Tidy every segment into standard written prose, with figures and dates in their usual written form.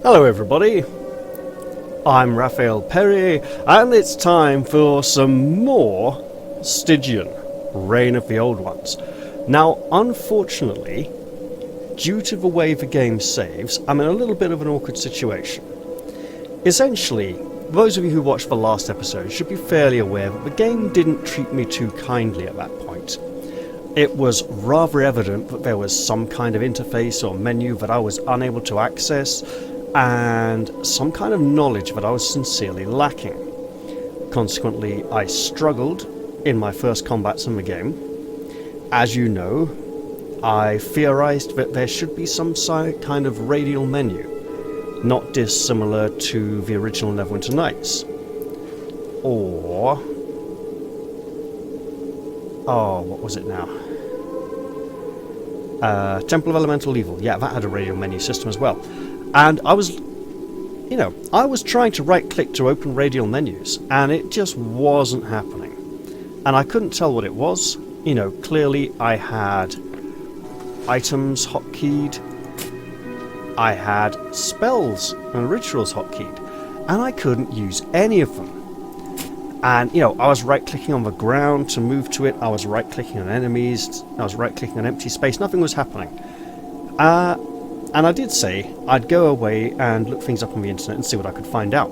Hello everybody, I'm Raphael Perry, and it's time for some more Stygian, Reign of the Old Ones. Now, unfortunately, due to the way the game saves, I'm in a little bit of an awkward situation. Essentially, those of you who watched the last episode should be fairly aware that the game didn't treat me too kindly at that point. It was rather evident that there was some kind of interface or menu that I was unable to access, and some kind of knowledge that I was sincerely lacking. Consequently, I struggled in my first combats in the game. As you know, I theorized that there should be some kind of radial menu, not dissimilar to the original Neverwinter Nights. Or... oh, what was it now? Temple of Elemental Evil. Yeah, that had a radial menu system as well. And I was trying to right-click to open radial menus, and it just wasn't happening. And I couldn't tell what it was. You know, clearly I had items hotkeyed, I had spells and rituals hotkeyed, and I couldn't use any of them. And, you know, I was right-clicking on the ground to move to it, I was right-clicking on enemies, I was right-clicking on empty space, nothing was happening. And I did say I'd go away and look things up on the internet and see what I could find out.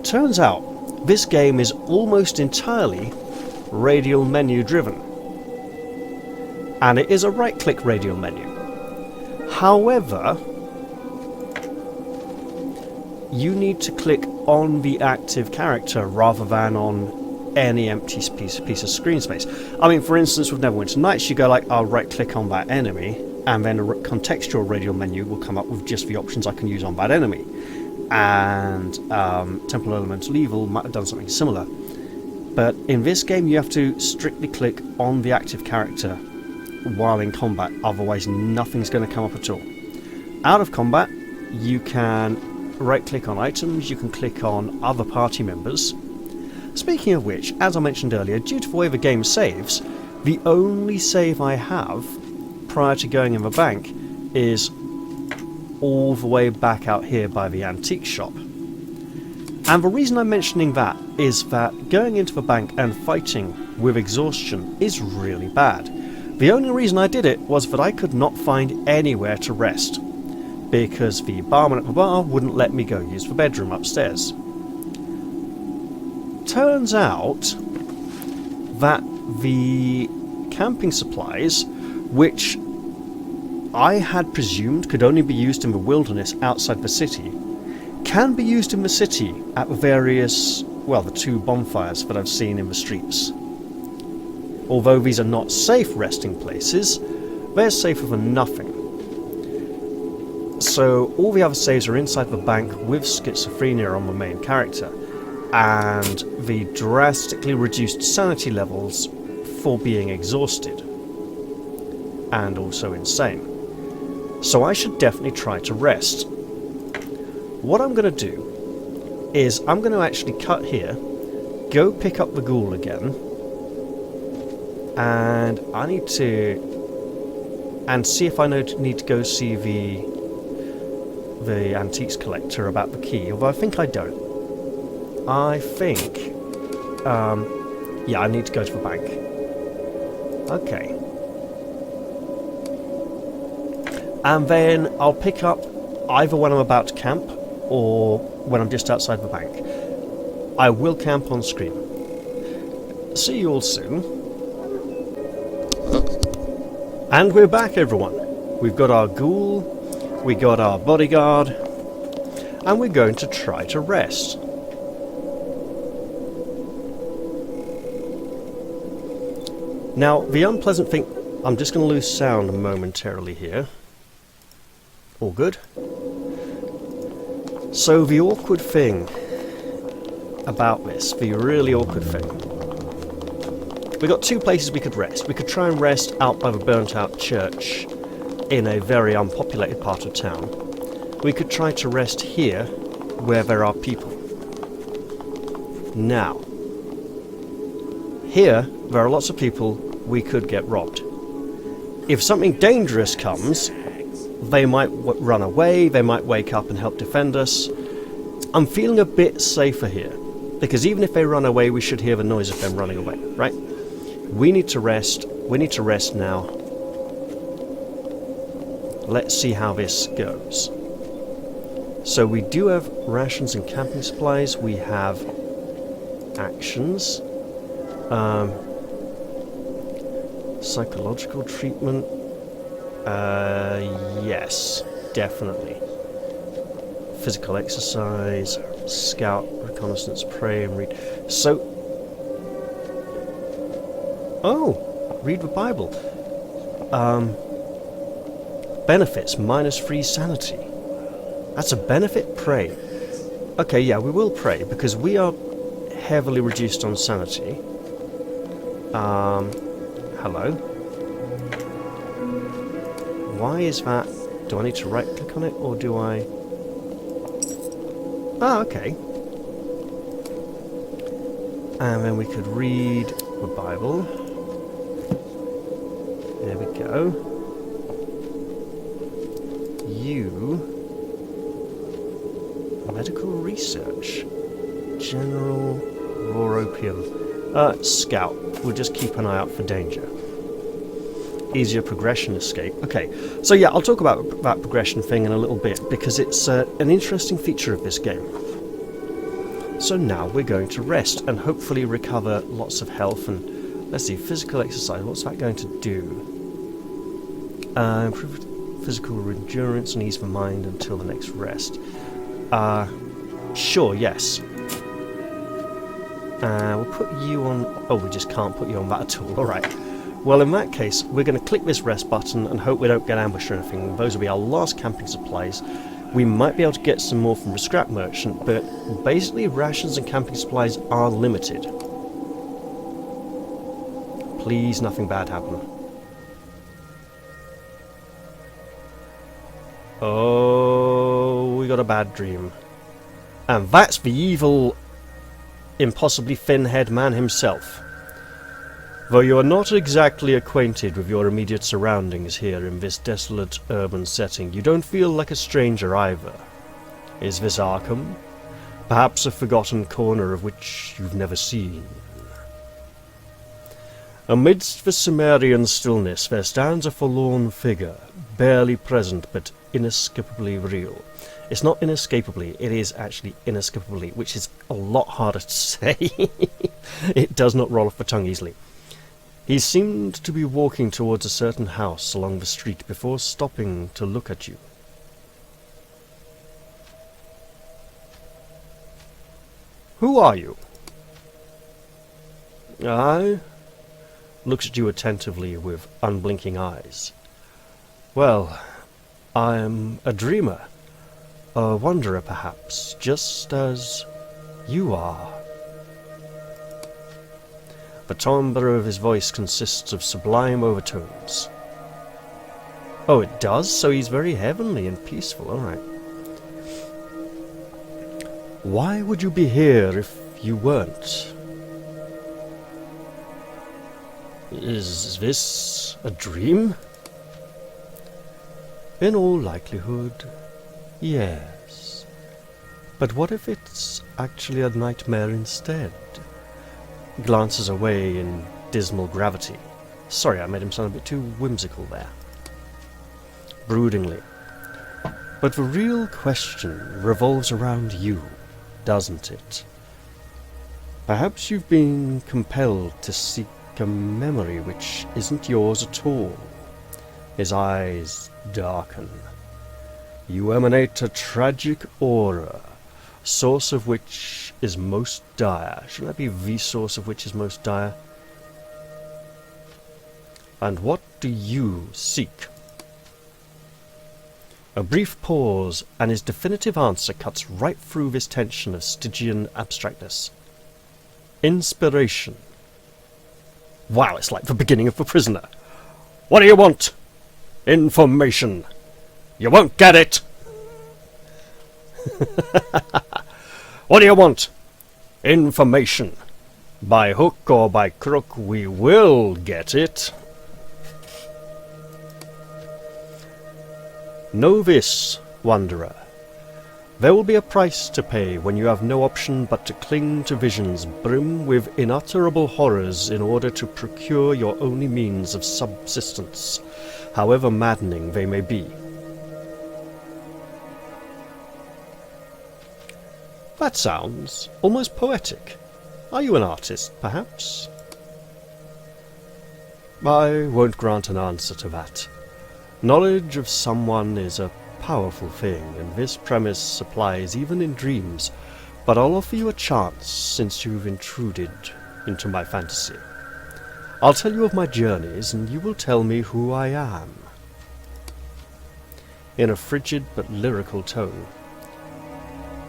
Turns out, this game is almost entirely radial menu driven. And it is a right-click radial menu. However, you need to click on the active character rather than on any empty piece of screen space. I mean, for instance, with Neverwinter Nights, you go like, I'll right-click on that enemy, and then a contextual radial menu will come up with just the options I can use on that enemy. And Temple of Elemental Evil might have done something similar. But in this game you have to strictly click on the active character while in combat, otherwise nothing's going to come up at all. Out of combat, you can right-click on items, you can click on other party members. Speaking of which, as I mentioned earlier, due to the way the game saves, the only save I have prior to going in the bank is all the way back out here by the antique shop. And the reason I'm mentioning that is that going into the bank and fighting with exhaustion is really bad. The only reason I did it was that I could not find anywhere to rest, because the barman at the bar wouldn't let me go use the bedroom upstairs. Turns out that the camping supplies, which I had presumed could only be used in the wilderness outside the city, can be used in the city at the various, well, the two bonfires that I've seen in the streets. Although these are not safe resting places, they're safer than nothing. So all the other saves are inside the bank with schizophrenia on the main character, and the drastically reduced sanity levels for being exhausted, and also insane. So I should definitely try to rest. What I'm going to do is I'm going to actually cut here, go pick up the ghoul again, and I need to see if I need to go see the antiques collector about the key, although I think I don't. I think yeah, I need to go to the bank. Okay. And then I'll pick up either when I'm about to camp or when I'm just outside the bank. I will camp on screen. See you all soon. And we're back, everyone. We've got our ghoul, we got our bodyguard, and we're going to try to rest. Now, the unpleasant thing... I'm just going to lose sound momentarily here. All good. So the awkward thing about this, the really awkward thing, we got two places we could rest. We could try and rest out by the burnt out church in a very unpopulated part of town. We could try to rest here where there are people. Now, here there are lots of people, we could get robbed. If something dangerous comes, They might run away, they might wake up and help defend us. I'm feeling a bit safer here, because even if they run away, we should hear the noise of them running away, right? We need to rest. We need to rest now. Let's see how this goes. So we do have rations and camping supplies. We have actions. Psychological treatment. Yes, definitely. Physical exercise, scout, reconnaissance, pray, and read. So, read the Bible. Benefits, -3 sanity. That's a benefit, pray. Okay, yeah, we will pray, because we are heavily reduced on sanity. Hello. Why is that? Do I need to right-click on it, or do I... Ah, okay. And then we could read the Bible. There we go. Medical research. General raw opium. Scout. We'll just keep an eye out for danger. Easier progression escape. Okay, so yeah, I'll talk about that progression thing in a little bit, because it's an interesting feature of this game. So now we're going to rest and hopefully recover lots of health. And let's see, physical exercise, what's that going to do? Improve physical endurance and ease the mind until the next rest. Sure, yes. We'll put you on... Oh, we just can't put you on that at all. Alright. Well, in that case, we're going to click this rest button and hope we don't get ambushed or anything. Those will be our last camping supplies. We might be able to get some more from the scrap merchant, but basically rations and camping supplies are limited. Please, nothing bad happen. Oh, we got a bad dream. And that's the evil, impossibly thin-haired man himself. Though you are not exactly acquainted with your immediate surroundings here in this desolate urban setting, you don't feel like a stranger either. Is this Arkham? Perhaps a forgotten corner of which you've never seen. Amidst the Cimmerian stillness there stands a forlorn figure, barely present but inescapably real. It's not inescapably, it is actually inescapably, which is a lot harder to say. It does not roll off the tongue easily. He seemed to be walking towards a certain house along the street before stopping to look at you. Who are you? I looks at you attentively with unblinking eyes. Well, I am a dreamer, a wanderer perhaps, just as you are. The timbre of his voice consists of sublime overtones. Oh, it does? So he's very heavenly and peaceful, alright. Why would you be here if you weren't? Is this a dream? In all likelihood, yes. But what if it's actually a nightmare instead? Glances away in dismal gravity. Sorry, I made him sound a bit too whimsical there. Broodingly. But the real question revolves around you, doesn't it? Perhaps you've been compelled to seek a memory which isn't yours at all. His eyes darken. You emanate a tragic aura, source of which is most dire. Shouldn't that be the source of which is most dire? And what do you seek? A brief pause, and his definitive answer cuts right through this tension of Stygian abstractness. Inspiration. Wow, it's like the beginning of The Prisoner. What do you want? Information. You won't get it! What do you want? Information. By hook or by crook, we will get it. Know this, wanderer. There will be a price to pay when you have no option but to cling to visions brim with unutterable horrors in order to procure your only means of subsistence, however maddening they may be. That sounds almost poetic. Are you an artist, perhaps? I won't grant an answer to that. Knowledge of someone is a powerful thing, and this premise applies even in dreams, but I'll offer you a chance since you've intruded into my fantasy. I'll tell you of my journeys, and you will tell me who I am. In a frigid but lyrical tone.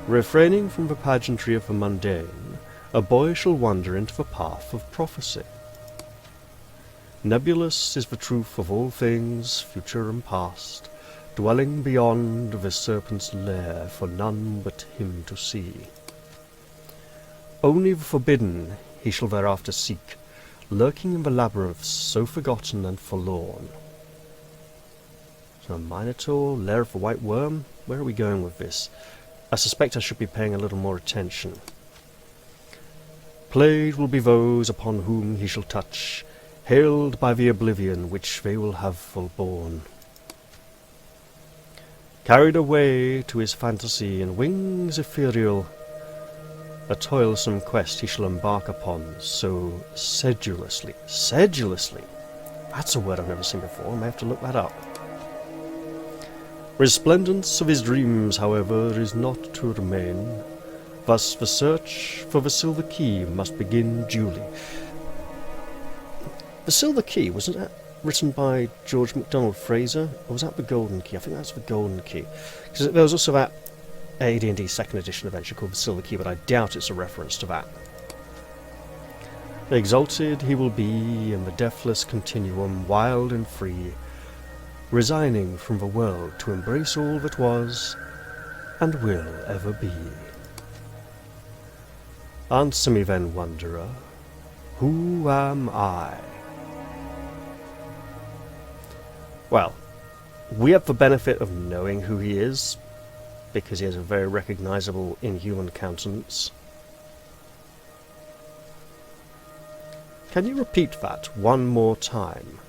Refraining from the pageantry of the mundane, a boy shall wander into the path of prophecy. Nebulous is the truth of all things, future and past, dwelling beyond the serpent's lair for none but him to see. Only the forbidden he shall thereafter seek, lurking in the labyrinths so forgotten and forlorn. So a Minotaur, lair of the white worm? Where are we going with this? I suspect I should be paying a little more attention. Plagued will be those upon whom he shall touch, hailed by the oblivion which they will have forborne. Carried away to his fantasy in wings ethereal, a toilsome quest he shall embark upon so sedulously. Sedulously? That's a word I've never seen before. I may have to look that up. Resplendence of his dreams, however, is not to remain. Thus the search for the silver key must begin duly. The Silver Key, wasn't that written by George MacDonald Fraser? Or was that the Golden Key? I think that's the Golden Key. Because there was also that AD&D 2nd edition adventure called the Silver Key, but I doubt it's a reference to that. Exalted he will be in the deathless continuum, wild and free, resigning from the world to embrace all that was and will ever be. Answer me then, wanderer, who am I? Well, we have the benefit of knowing who he is, because he has a very recognizable inhuman countenance. Can you repeat that one more time?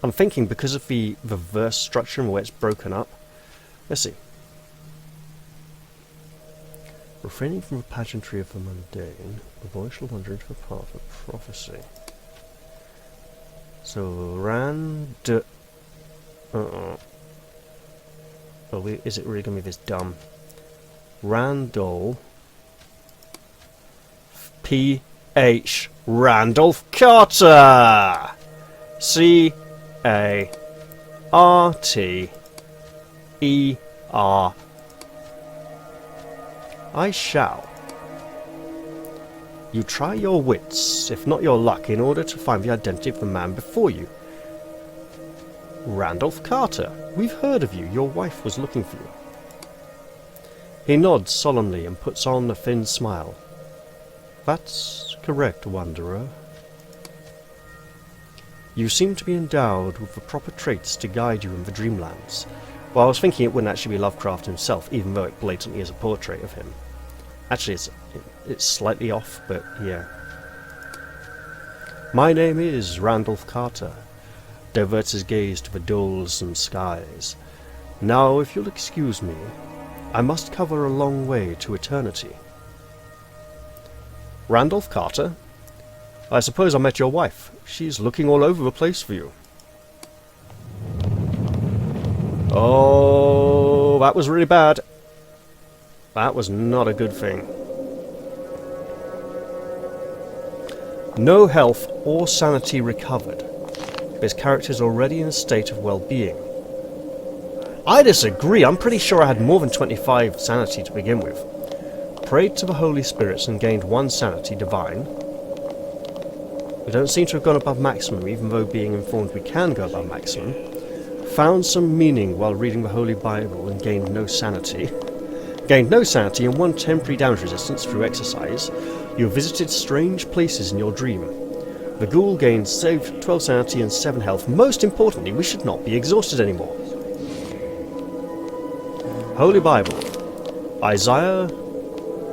I'm thinking because of the verse structure and the way it's broken up. Let's see. Refraining from the pageantry of the mundane, the boy shall wander into the path of prophecy. So, Oh, is it really going to be this dumb? Randall P.H. Randolph Carter! C-A-R-T-E-R. I shall. You try your wits, if not your luck, in order to find the identity of the man before you. Randolph Carter, we've heard of you. Your wife was looking for you. He nods solemnly and puts on a thin smile. That's correct, wanderer. You seem to be endowed with the proper traits to guide you in the dreamlands. Well, I was thinking it wouldn't actually be Lovecraft himself, even though it blatantly is a portrait of him. Actually, it's slightly off, but yeah. My name is Randolph Carter. Diverts his gaze to the dullsome skies. Now, if you'll excuse me, I must cover a long way to eternity. Randolph Carter? I suppose I met your wife. She's looking all over the place for you. Oh, that was really bad. That was not a good thing. No health or sanity recovered. His character is already in a state of well-being. I disagree. I'm pretty sure I had more than 25 sanity to begin with. Prayed to the Holy Spirits and gained 1 sanity divine. We don't seem to have gone above maximum, even though being informed we can go above maximum. Found some meaning while reading the Holy Bible and gained no sanity. Gained no sanity and 1 temporary damage resistance through exercise. You visited strange places in your dream. The ghoul gained 12 sanity and 7 health. Most importantly, we should not be exhausted anymore. Holy Bible. Isaiah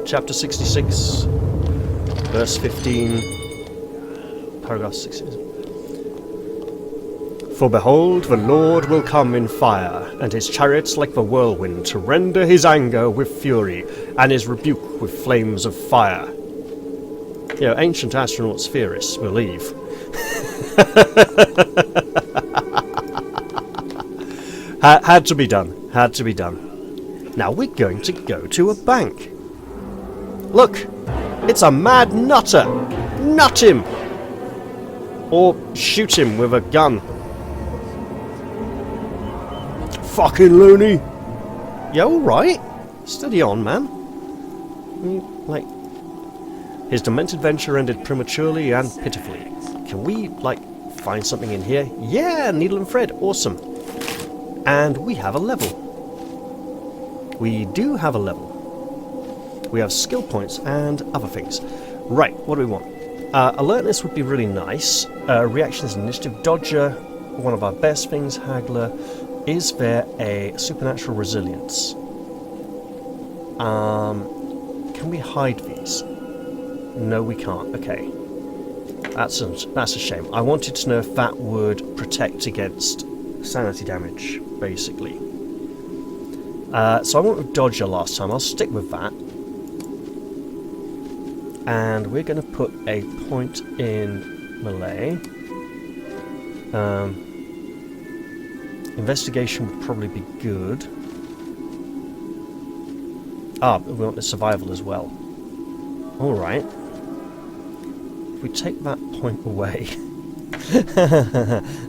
chapter 66, verse 15, paragraph 66. For behold, the Lord will come in fire, and his chariots like the whirlwind, to render his anger with fury, and his rebuke with flames of fire. You know, ancient astronauts theorists believe. Had to be done. Had to be done. Now we're going to go to a bank. Look! It's a mad nutter! Nut him! Or shoot him with a gun. Fucking loony! You alright? Steady on, man. Like, his demented venture ended prematurely and pitifully. Can we, like, find something in here? Yeah, needle and thread. Awesome. And we have a level. We do have a level. We have skill points and other things. Right, what do we want? Alertness would be really nice. Reactions and initiative. Dodger, one of our best things. Haggler. Is there a supernatural resilience? Can we hide these? No, we can't. Okay. That's a shame. I wanted to know if that would protect against sanity damage, basically. So I went with Dodger last time. I'll stick with that. And we're going to put a point in melee. Investigation would probably be good. Ah, we want the survival as well. Alright. If we take that point away...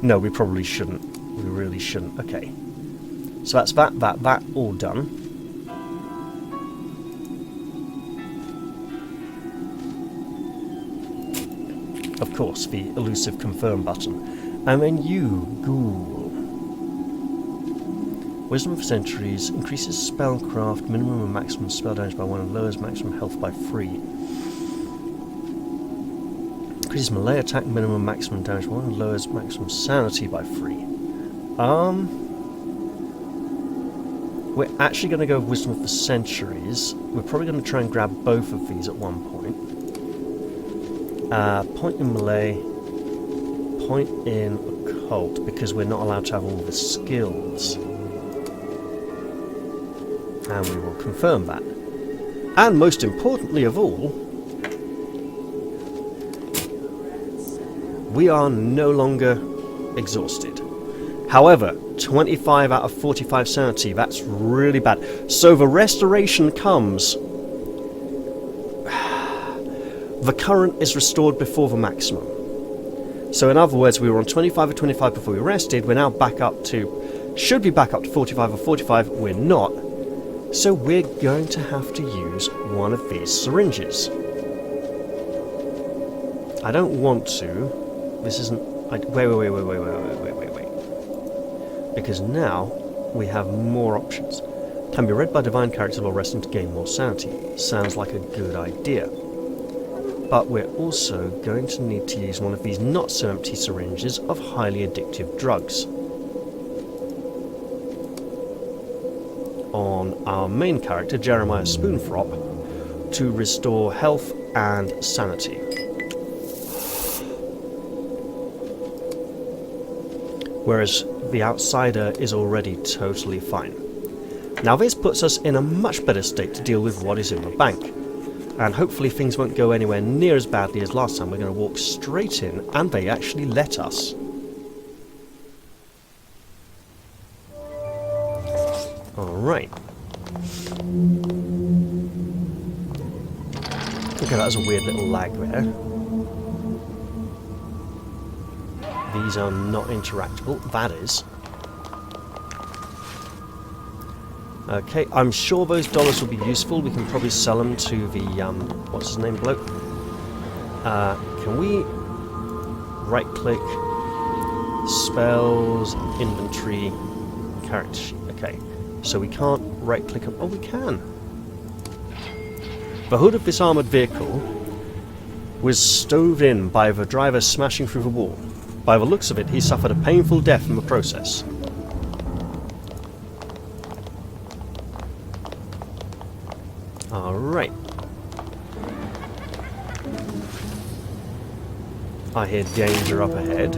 No, we probably shouldn't. We really shouldn't. Okay. So that's that all done. Of course, the elusive confirm button. And then you, ghoul. Wisdom of Centuries increases spellcraft minimum and maximum spell damage by 1 and lowers maximum health by 3. Increases melee attack minimum and maximum damage by 1 and lowers maximum sanity by 3. We're actually going to go with Wisdom of the Centuries. We're probably going to try and grab both of these at one point. Point in melee, point in occult, because we're not allowed to have all the skills. And we will confirm that. And most importantly of all, we are no longer exhausted. However, 25 out of 45 sanity, that's really bad. So the restoration comes... The current is restored before the maximum. So in other words, we were on 25 or 25 before we rested, we're now back up to... Should be back up to 45 or 45, we're not. So we're going to have to use one of these syringes. I don't want to. This isn't... Wait. Because now we have more options. Can be read by divine characters while resting to gain more sanity. Sounds like a good idea. But we're also going to need to use one of these not so empty syringes of highly addictive drugs. On our main character, Jeremiah Spoonfrop, to restore health and sanity. Whereas the outsider is already totally fine. Now this puts us in a much better state to deal with what is in the bank. And hopefully things won't go anywhere near as badly as last time. We're going to walk straight in, and they actually let us. Alright. Okay, that was a weird little lag there. These are not interactable. That is. Okay, I'm sure those dollars will be useful. We can probably sell them to the, what's his name, bloke? Can we right-click, spells, inventory, character sheet? Okay, so we can't right-click them. Oh, we can. The hood of this armoured vehicle was stove in by the driver smashing through the wall. By the looks of it, he suffered a painful death in the process. Alright. I hear danger up ahead.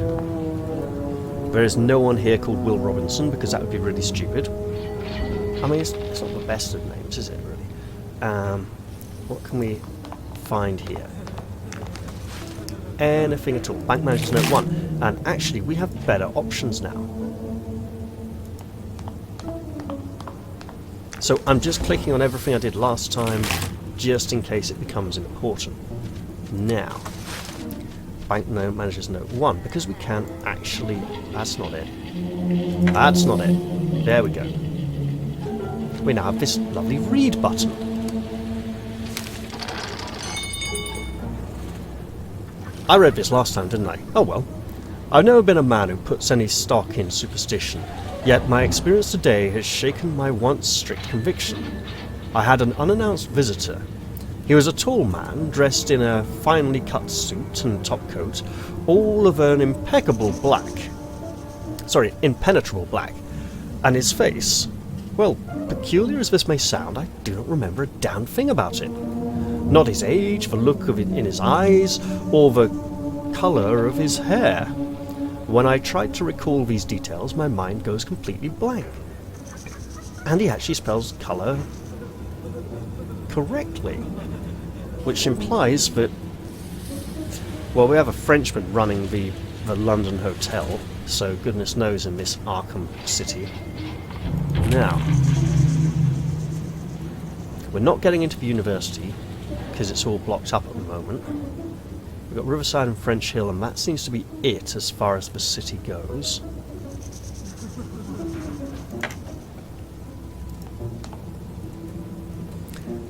There is no one here called Will Robinson, because that would be really stupid. I mean, it's not the best of names, is it, really? What can we find here? Anything at all. Bank Manager's Note 1. And actually, we have better options now. So I'm just clicking on everything I did last time, just in case it becomes important. Now, Bank Manager's Note 1, because we can actually... That's not it. That's not it. There we go. We now have this lovely read button. I read this last time, didn't I? Oh well. I've never been a man who puts any stock in superstition, yet my experience today has shaken my once strict conviction. I had an unannounced visitor. He was a tall man, dressed in a finely cut suit and topcoat, all of an impenetrable black, and his face, well, peculiar as this may sound, I do not remember a damn thing about it. Not his age, the look of it in his eyes, or the colour of his hair. When I try to recall these details, my mind goes completely blank. And he actually spells colour correctly, which implies that, well, we have a Frenchman running the London hotel, so goodness knows in this Arkham city. Now, we're not getting into the university, because it's all blocked up at the moment. We've got Riverside and French Hill, and that seems to be it as far as the city goes.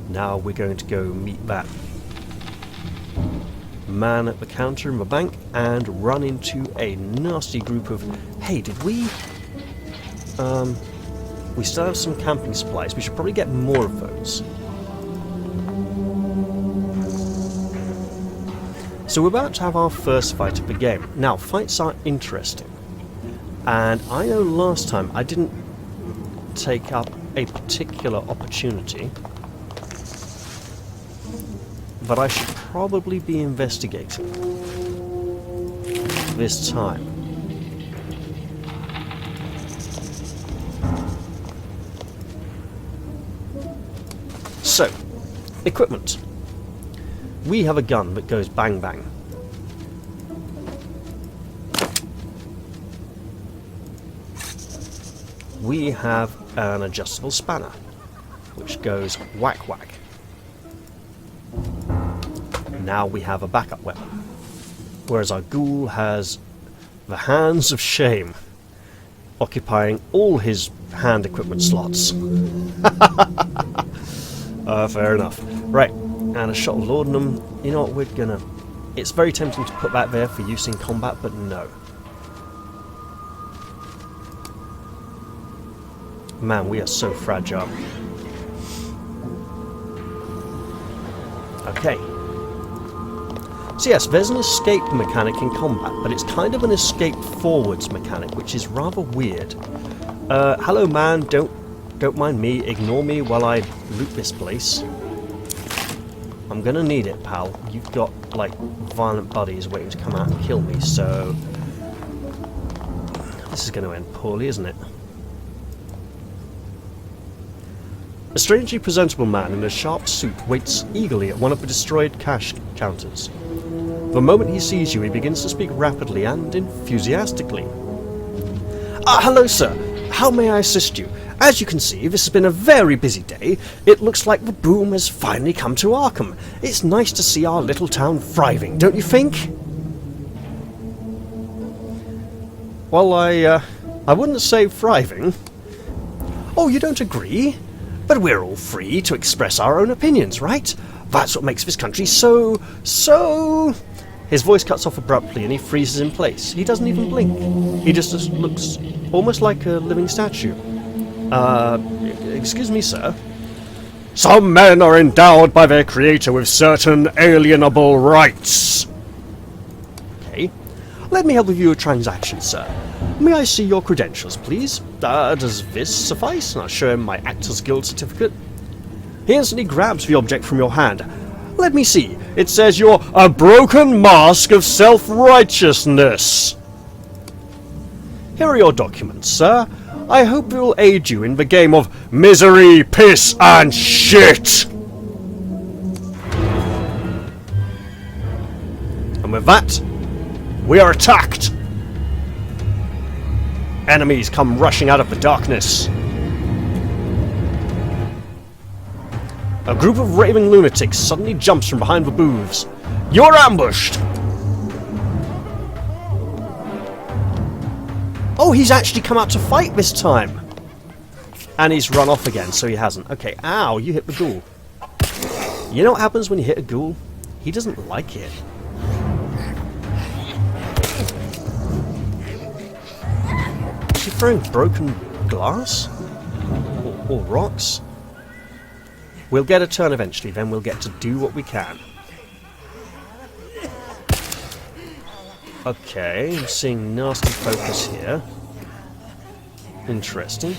Now we're going to go meet that man at the counter in the bank and run into a nasty group of... Hey, did we... we still have some camping supplies. We should probably get more of those. So we're about to have our first fight of the game. Now, fights are interesting. And I know last time I didn't take up a particular opportunity, but I should probably be investigating this time. So, equipment. We have a gun that goes bang bang. We have an adjustable spanner, which goes whack whack. Now we have a backup weapon, whereas our ghoul has the Hands of Shame, occupying all his hand equipment slots. Fair enough. Right, and a shot of laudanum. You know what, we're gonna... It's very tempting to put that there for use in combat, but no. Man, we are so fragile. Okay. So yes, there's an escape mechanic in combat, but it's kind of an escape forwards mechanic, which is rather weird. Hello man, don't mind me, ignore me while I loot this place. I'm gonna need it, pal. You've got, like, violent buddies waiting to come out and kill me, so... This is gonna end poorly, isn't it? A strangely presentable man in a sharp suit waits eagerly at one of the destroyed cash counters. The moment he sees you, he begins to speak rapidly and enthusiastically. Hello, sir. How may I assist you? As you can see, this has been a very busy day. It looks like the boom has finally come to Arkham. It's nice to see our little town thriving, don't you think? Well, I wouldn't say thriving. Oh, you don't agree? But we're all free to express our own opinions, right? That's what makes this country so... His voice cuts off abruptly and he freezes in place. He doesn't even blink. He just looks almost like a living statue. Excuse me, sir? Some men are endowed by their creator with certain alienable rights. Okay. Let me help with your transaction, sir. May I see your credentials, please? Does this suffice? And I'll show him my Actors Guild certificate. He instantly grabs the object from your hand. Let me see. It says you're a broken mask of self-righteousness. Here are your documents, sir. I hope it will aid you in the game of misery, piss, and shit. And with that, we are attacked. Enemies come rushing out of the darkness. A group of raving lunatics suddenly jumps from behind the booths. You're ambushed! Oh, he's actually come out to fight this time! And he's run off again, so he hasn't. Okay, ow, you hit the ghoul. You know what happens when you hit a ghoul? He doesn't like it. Is he throwing broken glass? Or rocks? We'll get a turn eventually, then we'll get to do what we can. Okay, I'm seeing nasty focus here. Interesting.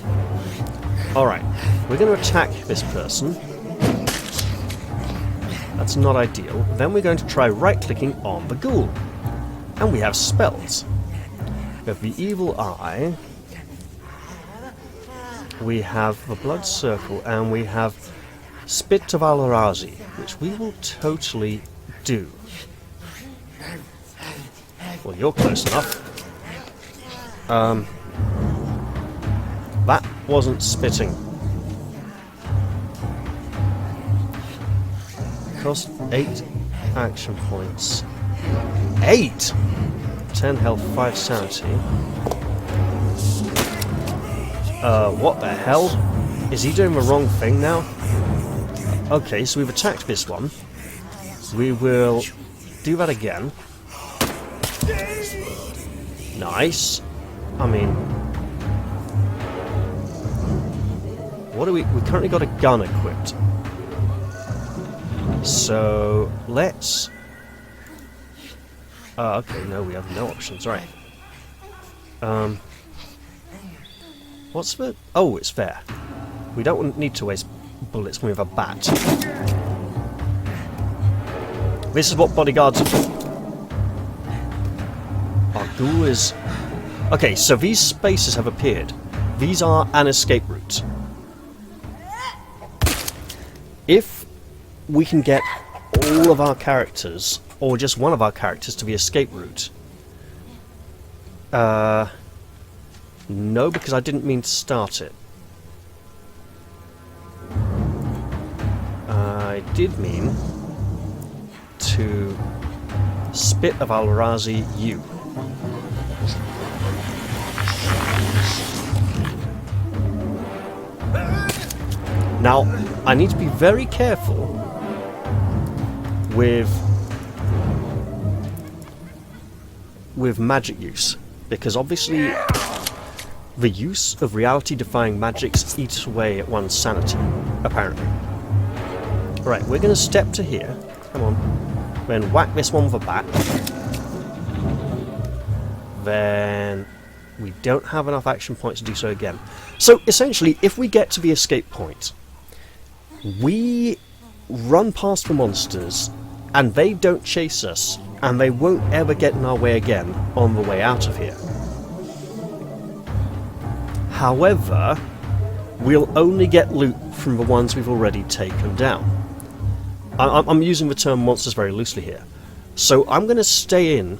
Alright, we're going to attack this person. That's not ideal. Then we're going to try right-clicking on the ghoul. And we have spells. We have the Evil Eye. We have the Blood Circle, and we have Spit of Al-Arazi, which we will totally do. Well, you're close enough. That wasn't spitting. Cost 8 action points. 8?! 10 health, 5 sanity. What the hell? Is he doing the wrong thing now? Okay, so we've attacked this one. We will do that again. Nice. I mean, what do we currently got a gun equipped. So let's okay, no, we have no options, right. What's the oh, it's there. We don't need to waste bullets with a bat. This is what bodyguards are. Our ghoul is... Okay, so these spaces have appeared. These are an escape route. If we can get all of our characters, or just one of our characters, to the escape route... no, because I didn't mean to start it. I did mean to Spit of Al-Razi you. Now, I need to be very careful with magic use, because obviously the use of reality-defying magics eats away at one's sanity, apparently. Right, we're going to step to here. Come on. Then whack this one with a bat. Then we don't have enough action points to do so again. So, essentially, if we get to the escape point, we run past the monsters, and they don't chase us, and they won't ever get in our way again on the way out of here. However, we'll only get loot from the ones we've already taken down. I'm using the term monsters very loosely here. So I'm going to stay in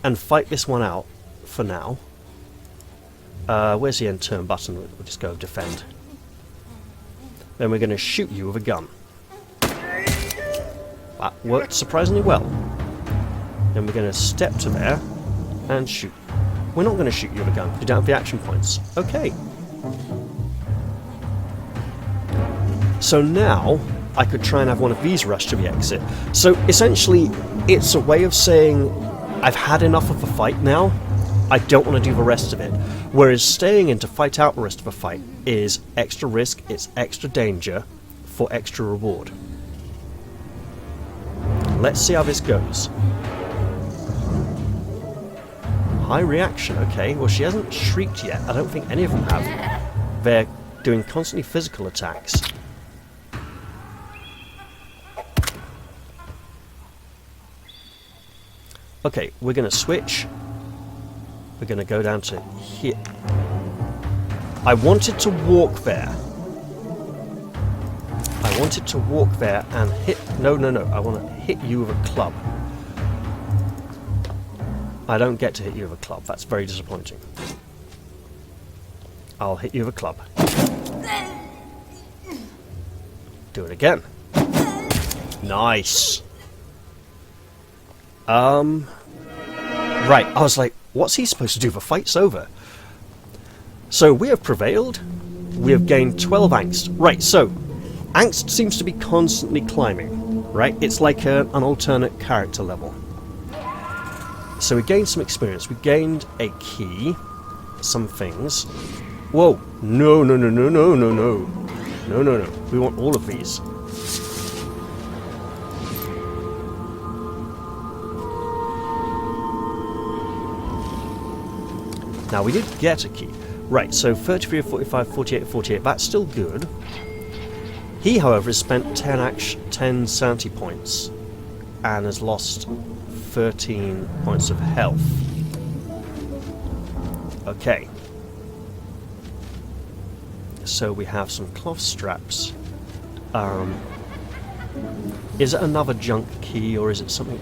and fight this one out for now. Where's the end turn button? We'll just go defend. Then we're going to shoot you with a gun. That worked surprisingly well. Then we're going to step to there and shoot. We're not going to shoot you with a gun. You don't have the action points. Okay. So now I could try and have one of these rush to the exit. So essentially, it's a way of saying, I've had enough of the fight now, I don't want to do the rest of it. Whereas staying in to fight out the rest of the fight is extra risk, it's extra danger, for extra reward. Let's see how this goes. High reaction, okay. Well, she hasn't shrieked yet. I don't think any of them have. They're doing constantly physical attacks. Okay, we're going to switch. We're going to go down to here. I wanted to walk there. I wanted to walk there and hit... No. I want to hit you with a club. I don't get to hit you with a club. That's very disappointing. I'll hit you with a club. Do it again. Nice. Right, I was like, what's he supposed to do? The fight's over. So we have prevailed. We have gained 12 angst. Right, so angst seems to be constantly climbing, right? It's like an alternate character level. So we gained some experience. We gained a key, some things. Whoa, no. We want all of these. Now we did get a key. Right, so 33, 45, 48, 48, that's still good. He, however, has spent 10 sanity points and has lost 13 points of health. Okay. So we have some cloth straps. Is it another junk key or is it something?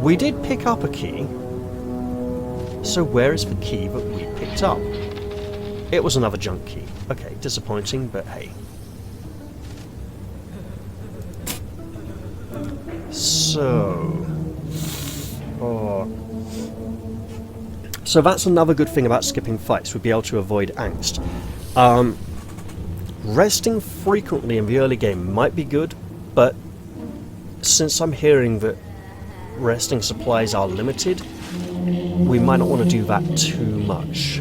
We did pick up a key. So where is the key that we picked up? It was another junk key. Okay, disappointing, but hey. So... So that's another good thing about skipping fights, we'd be able to avoid angst. Resting frequently in the early game might be good, but since I'm hearing that resting supplies are limited, we might not want to do that too much.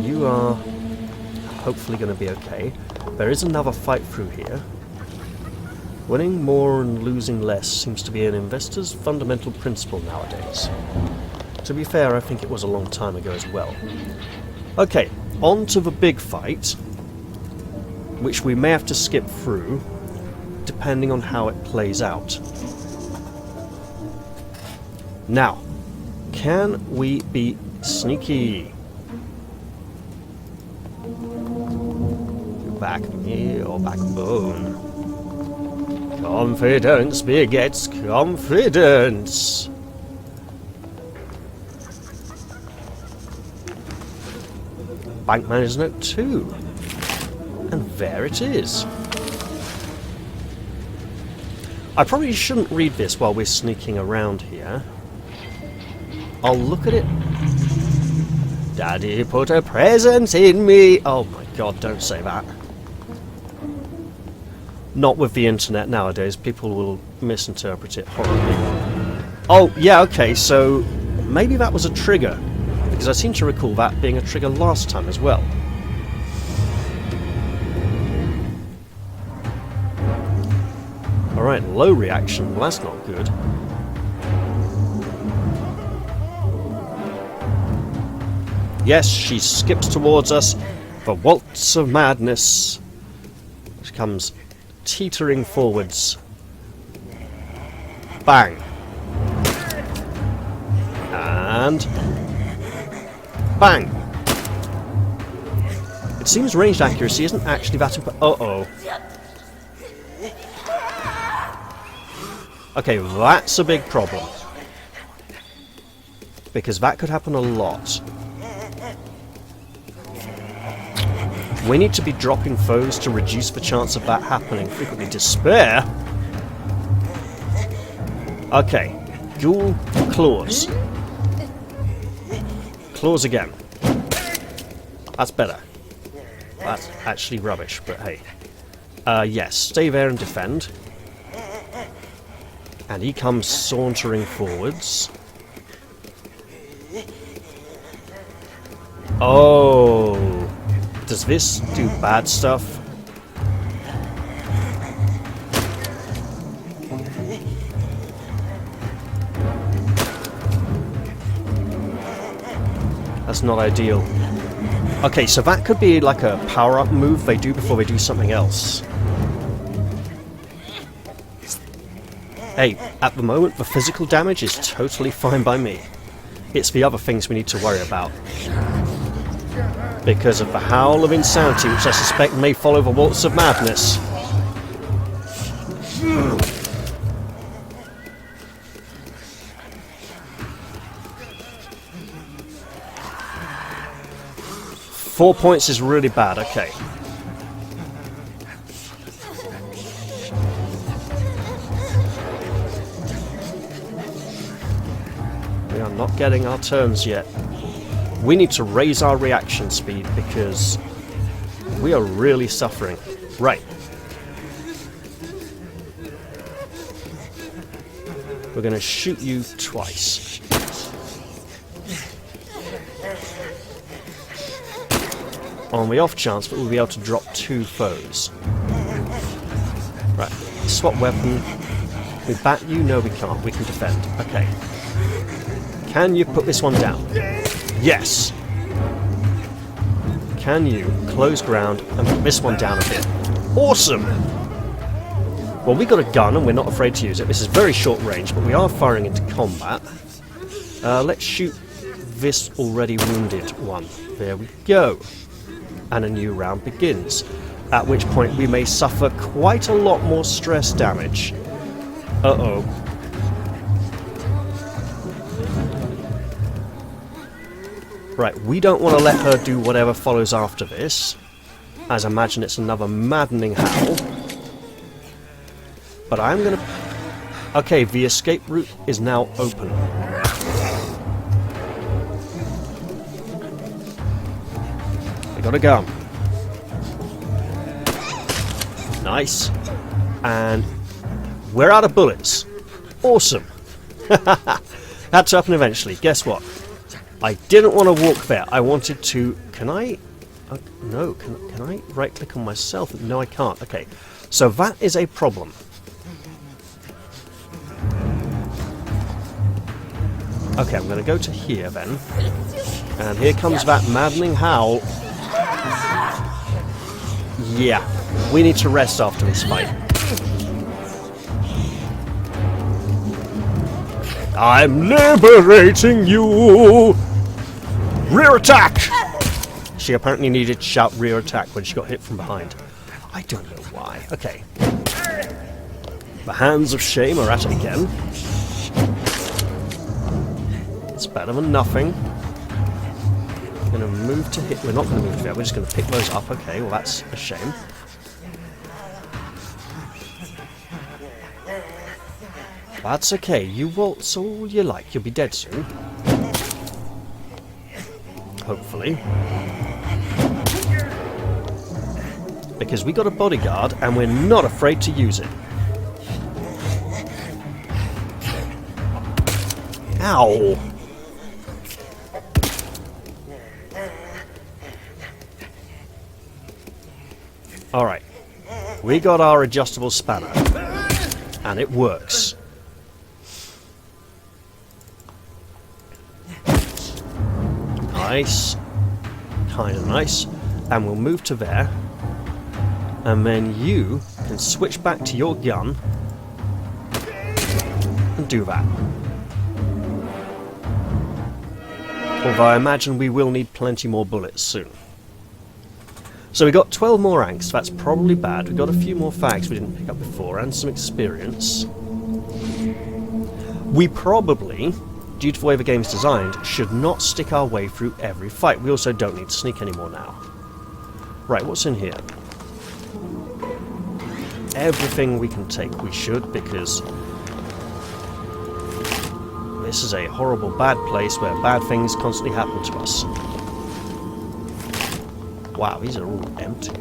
You are hopefully going to be okay. There is another fight through here. Winning more and losing less seems to be an investor's fundamental principle nowadays. To be fair, I think it was a long time ago as well. Okay, on to the big fight, which we may have to skip through, depending on how it plays out. Now, can we be sneaky? Back me or backbone? Confidence begets confidence. Bank Manager's Note 2. And there it is. I probably shouldn't read this while we're sneaking around here. I'll look at it. Daddy put a present in me. Oh my god, don't say that. Not with the internet nowadays. People will misinterpret it horribly. Oh, yeah, okay, so maybe that was a trigger. Because I seem to recall that being a trigger last time as well. Alright, low reaction. Well, that's not good. Yes, she skips towards us. The waltz of madness. She comes teetering forwards. Bang. And... bang. It seems ranged accuracy isn't actually that important. Uh-oh. Okay, that's a big problem. Because that could happen a lot. We need to be dropping foes to reduce the chance of that happening. Frequently despair. Okay. Ghoul claws. Claws again. That's better. That's actually rubbish, but hey. Yes, stay there and defend. And he comes sauntering forwards. Oh. Does this do bad stuff? That's not ideal. Okay, so that could be like a power-up move they do before they do something else. Hey, at the moment, the physical damage is totally fine by me. It's the other things we need to worry about. Because of the howl of insanity, which I suspect may follow the waltz of madness. Four points is really bad, okay. We are not getting our turns yet. We need to raise our reaction speed because we are really suffering. Right. We're going to shoot you twice. On the off chance that we'll be able to drop 2 foes. Right. Swap weapon. We bat you? No, we can't. We can defend. Okay. Can you put this one down? Yes! Can you close ground and put this one down a bit? Awesome! Well, we got a gun and we're not afraid to use it. This is very short range, but we are firing into combat. Let's shoot this already wounded one. There we go. And a new round begins. At which point we may suffer quite a lot more stress damage. Uh-oh. Right, we don't want to let her do whatever follows after this, as I imagine it's another maddening howl. But I'm gonna... Okay, the escape route is now open. We got a gun. Nice. And we're out of bullets. Awesome. Had to happen eventually. Guess what? I didn't want to walk there. I wanted to... Can I... no. Can I right-click on myself? No, I can't. Okay. So that is a problem. Okay, I'm going to go to here then. And here comes that maddening howl. Yeah. We need to rest after this fight. I'm liberating you! Rear attack! She apparently needed to shout rear attack when she got hit from behind. I don't know why. Okay. The hands of shame are at it again. It's better than nothing. We're going to move to hit. We're not going to move to there. We're just going to pick those up. Okay, well that's a shame. That's okay. You waltz all you like. You'll be dead soon. Hopefully. Because we got a bodyguard and we're not afraid to use it. Ow! Alright. We got our adjustable spanner. And it works. Nice. Kind of nice. And we'll move to there. And then you can switch back to your gun. And do that. Although I imagine we will need plenty more bullets soon. So we got 12 more angst. That's probably bad. We got a few more fags we didn't pick up before. And some experience. We probably... due to the way the game's designed, should not stick our way through every fight. We also don't need to sneak anymore now. Right, what's in here? Everything we can take we should, because this is a horrible bad place where bad things constantly happen to us. Wow, these are all empty.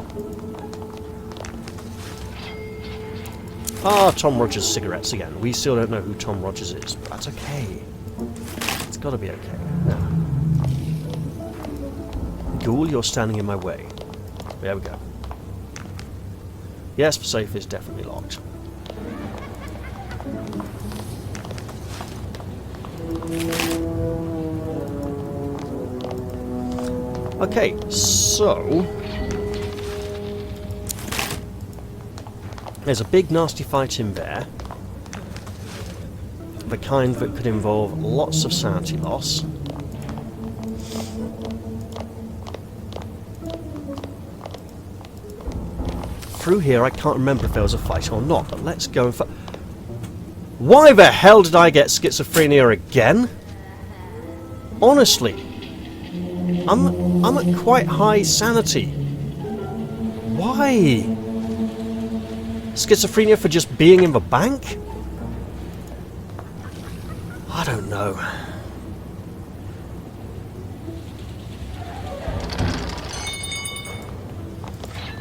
Ah, Tom Rogers cigarettes again. We still don't know who Tom Rogers is, but that's okay. It's gotta be okay. Now. Ghoul, you're standing in my way. There we go. Yes, the safe is definitely locked. Okay, so... there's a big nasty fight in there. the kind that could involve lots of sanity loss. Through here, I can't remember if there was a fight or not, but let's go and Why the hell did I get schizophrenia again? Honestly, I'm at quite high sanity. Why? Schizophrenia for just being in the bank? I don't know.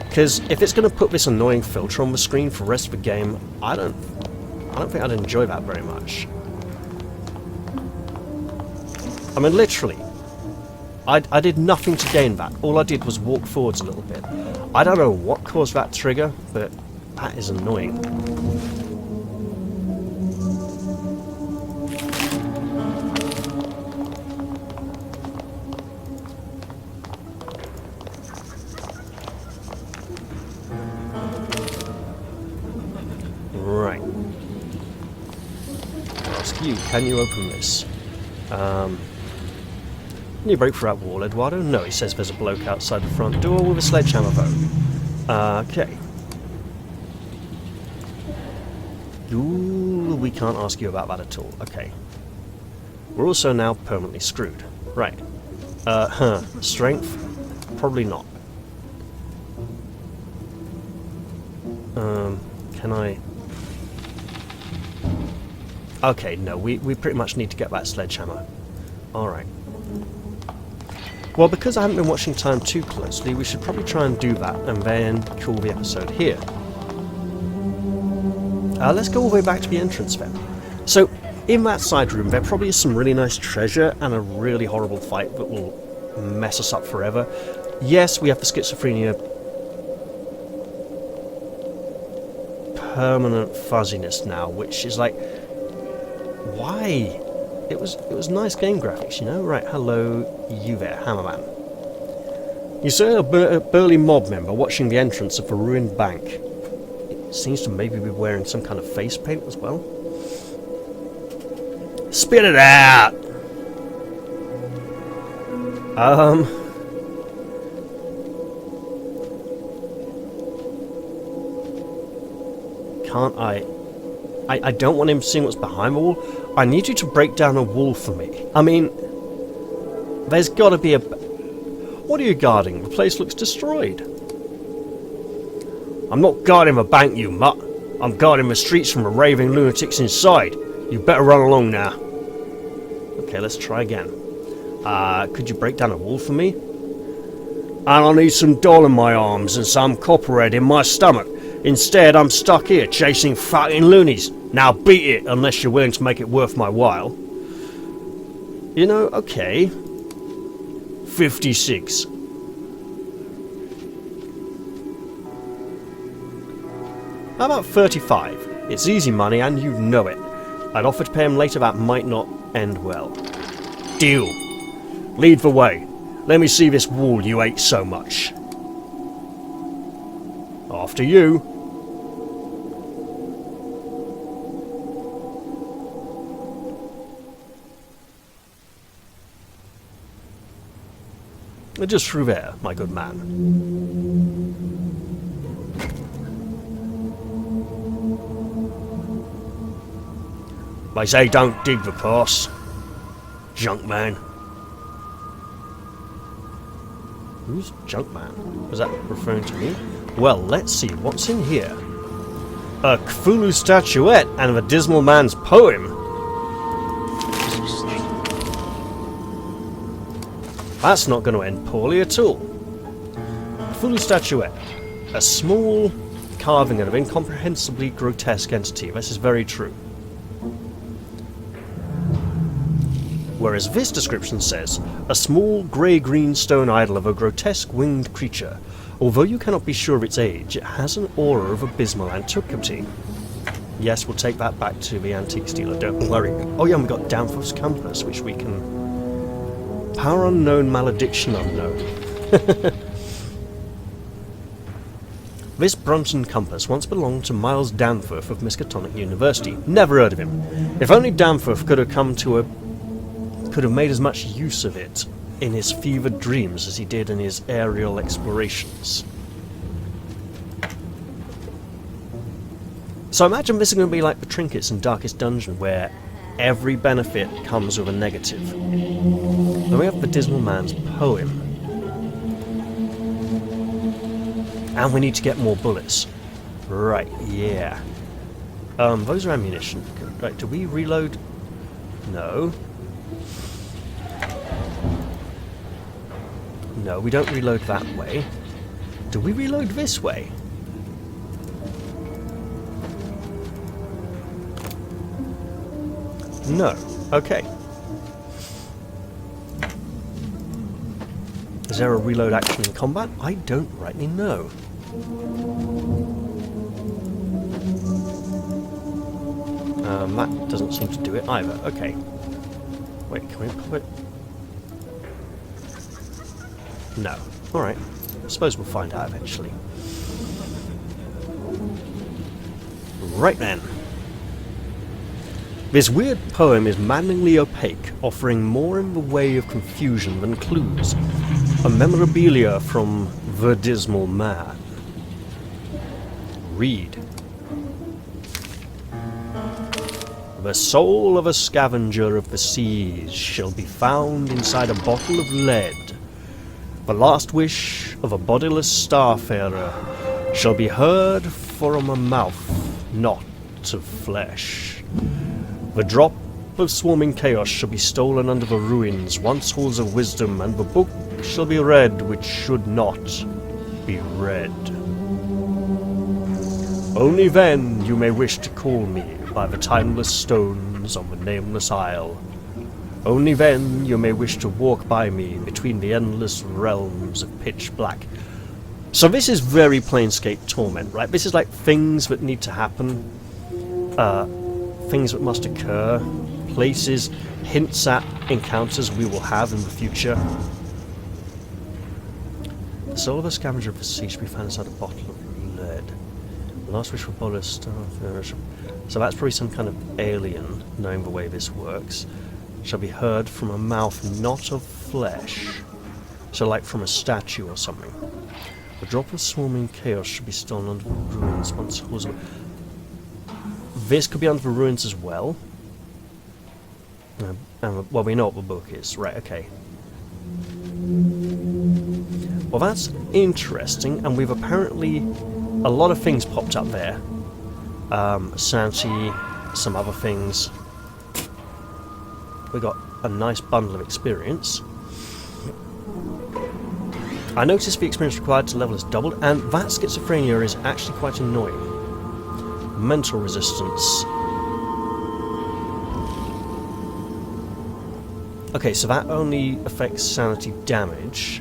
Because if it's going to put this annoying filter on the screen for the rest of the game, I don't think I'd enjoy that very much. I mean, literally, I did nothing to gain that. All I did was walk forwards a little bit. I don't know what caused that trigger, but that is annoying. Right. I'll ask you, can you open this? Can you break through that wall, Eduardo? No, he says there's a bloke outside the front door with a sledgehammer though. Okay. Ooh, we can't ask you about that at all. Okay. We're also now permanently screwed. Right. Strength? Probably not. Can I... Okay, no, we pretty much need to get that sledgehammer. Alright. Well, because I haven't been watching time too closely, we should probably try and do that, and then call the episode here. Let's go all the way back to the entrance then. So, in that side room, there probably is some really nice treasure, and a really horrible fight that will mess us up forever. Yes, we have the schizophrenia permanent fuzziness now, which is like... Why? It was nice game graphics, you know? Right, hello, you there, Hammerman. You say a burly mob member watching the entrance of a ruined bank. It seems to maybe be wearing some kind of face paint as well. Spit it out! Can't I don't want him seeing what's behind the wall. I need you to break down a wall for me. I mean, there's got to be a... What are you guarding? The place looks destroyed. I'm not guarding the bank, you mutt. I'm guarding the streets from the raving lunatics inside. You better run along now. Okay, let's try again. Could you break down a wall for me? And I need some doll in my arms and some copperhead in my stomach. Instead, I'm stuck here chasing fucking loonies. Now beat it, unless you're willing to make it worth my while. You know, okay. 56. How about 35? It's easy money and you know it. I'd offer to pay him later, that might not end well. Deal. Lead the way. Let me see this wall you hate so much. After you. Just through there, my good man. They say don't dig the pass. Junk man. Who's junk man? Was that referring to me? Well, let's see what's in here. A Cthulhu statuette and the Dismal Man's poem. That's not going to end poorly at all. Cthulhu statuette. A small carving of an incomprehensibly grotesque entity. This is very true. Whereas this description says, a small grey-green stone idol of a grotesque winged creature. Although you cannot be sure of its age, it has an aura of abysmal antiquity. Yes, we'll take that back to the antiques dealer, don't worry. Oh yeah, and we've got Danforth's Compass, which we can... Power unknown, malediction unknown. This Brunton compass once belonged to Miles Danforth of Miskatonic University. Never heard of him. If only Danforth could have made as much use of it in his fevered dreams as he did in his aerial explorations. So imagine this is going to be like the Trinkets in Darkest Dungeon, where every benefit comes with a negative. Then we have the Dismal Man's poem. And we need to get more bullets. Right, yeah. Those are ammunition. Right, do we reload? No. No, we don't reload that way. Do we reload this way? No. Okay. Is there a reload action in combat? I don't rightly know. That doesn't seem to do it either. Okay. Wait, can we put... No. Alright. I suppose we'll find out eventually. Right then. This weird poem is maddeningly opaque, offering more in the way of confusion than clues. A memorabilia from the Dismal Man. Read. The soul of a scavenger of the seas shall be found inside a bottle of lead. The last wish of a bodiless starfarer shall be heard from a mouth not of flesh. The drop of swarming chaos shall be stolen under the ruins, once halls of wisdom, and the book shall be read which should not be read. Only then you may wish to call me by the timeless stones on the nameless isle. Only then you may wish to walk by me between the endless realms of pitch black. So this is very Planescape Torment, right? This is like things that need to happen, things that must occur, places, hints at encounters we will have in the future. The soul of a scavenger of the sea should be found inside a bottle of lead. The last wish for bodiless starfarer. So that's probably some kind of alien, knowing the way this works. Shall be heard from a mouth not of flesh. So like from a statue or something. The drop of swarming chaos should be stolen under the ruins once halls of... This could be under the ruins as well. Well, we know what the book is. Right, okay. Well, that's interesting, and we've apparently... A lot of things popped up there. Sanity, some other things. We got a nice bundle of experience. I noticed the experience required to level is doubled, and that schizophrenia is actually quite annoying. Mental resistance. Okay, so that only affects sanity damage.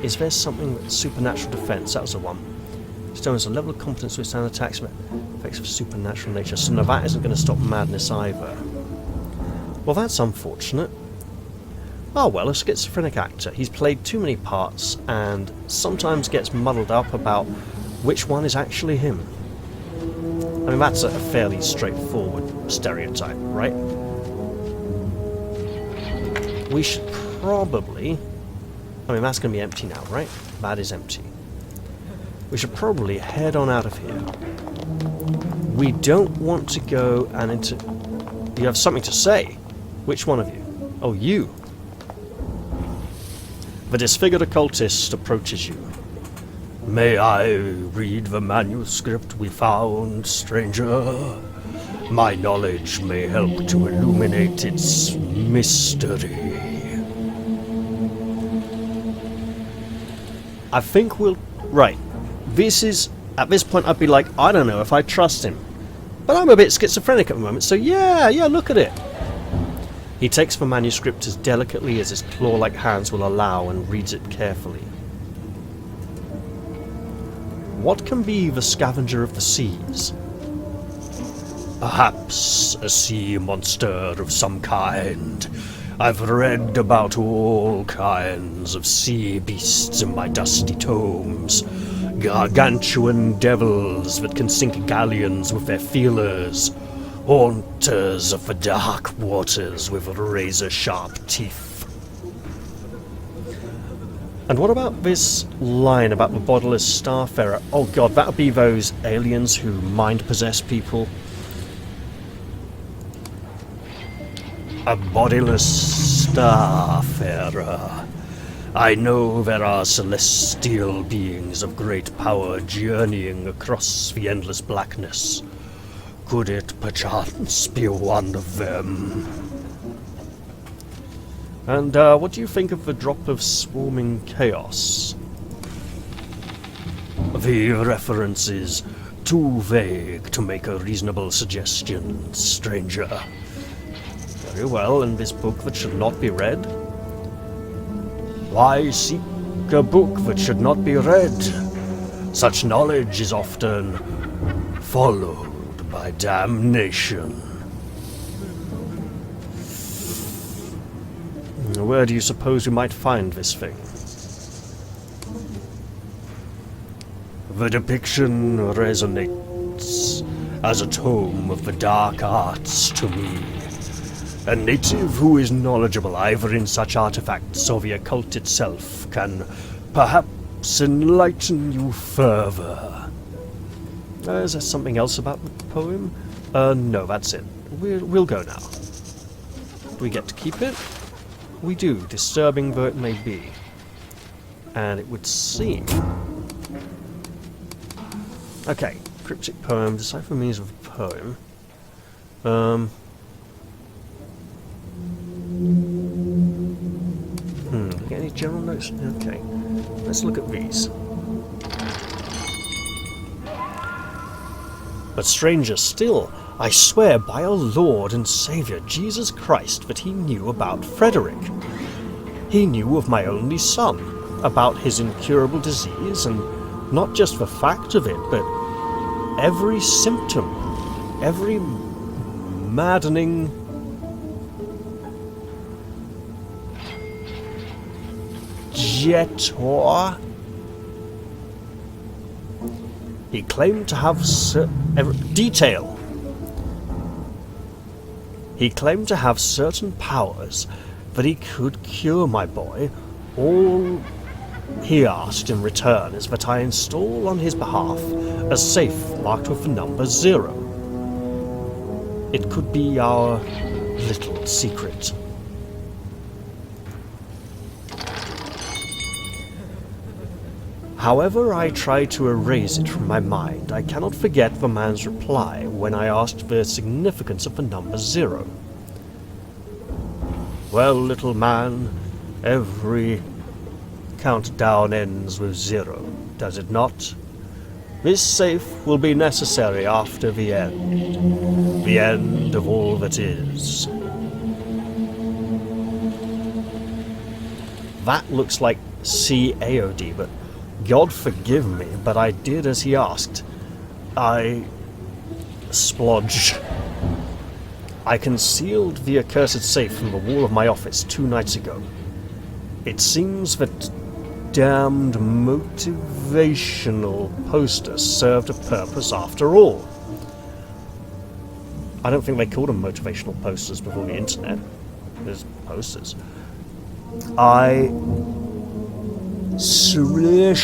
Is there something that's supernatural defense? That was the one. Stone has a level of competence to withstand attacks with effects of supernatural nature, so no, that isn't going to stop madness either. Well, that's unfortunate. Oh well, a schizophrenic actor. He's played too many parts and sometimes gets muddled up about which one is actually him. I mean, that's a fairly straightforward stereotype, right? We should probably... I mean, that's going to be empty now, right? That is empty. We should probably head on out of here. We don't want to go and into... You have something to say? Which one of you? Oh, you. The disfigured occultist approaches you. May I read the manuscript we found, stranger? My knowledge may help to illuminate its mystery. I think we'll... Right. This is... At this point I'd be like, I don't know if I trust him. But I'm a bit schizophrenic at the moment, so yeah, look at it. He takes the manuscript as delicately as his claw-like hands will allow and reads it carefully. What can be the scavenger of the seas? Perhaps a sea monster of some kind. I've read about all kinds of sea beasts in my dusty tomes. Gargantuan devils that can sink galleons with their feelers, haunters of the dark waters with razor-sharp teeth. And what about this line about the bodiless starfarer? Oh god, that would be those aliens who mind-possess people. A bodiless starfarer. I know there are celestial beings of great power journeying across the endless blackness. Could it perchance be one of them? And what do you think of the drop of swarming chaos? The reference is too vague to make a reasonable suggestion, stranger. Very well, in this book that should not be read? Why seek a book that should not be read? Such knowledge is often followed by damnation. Where do you suppose we might find this thing? The depiction resonates as a tome of the dark arts to me. A native who is knowledgeable either in such artifacts or the occult itself can perhaps enlighten you further. Is there something else about the poem? No, that's it. We'll go now. Do we get to keep it? We do, disturbing though it may be. And it would seem... Okay, cryptic poem, decipher meanings of a poem. Get any general notes? Okay, let's look at these. But stranger still, I swear by our Lord and Saviour Jesus Christ that he knew about Frederick. He knew of my only son, about his incurable disease, and not just the fact of it, but every symptom, every maddening jetor. He claimed to have detail. He claimed to have certain powers that he could cure my boy. All he asked in return is that I install on his behalf a safe marked with the number 0. It could be our little secret. However I try to erase it from my mind, I cannot forget the man's reply when I asked the significance of the number 0. Well, little man, every countdown ends with 0, does it not? This safe will be necessary after the end of all that is. That looks like CAOD, but God forgive me, but I did as he asked. I splodged. I concealed the accursed safe from the wall of my office 2 nights ago. It seems that damned motivational poster served a purpose after all. I don't think they called them motivational posters before the internet. There's posters. I swim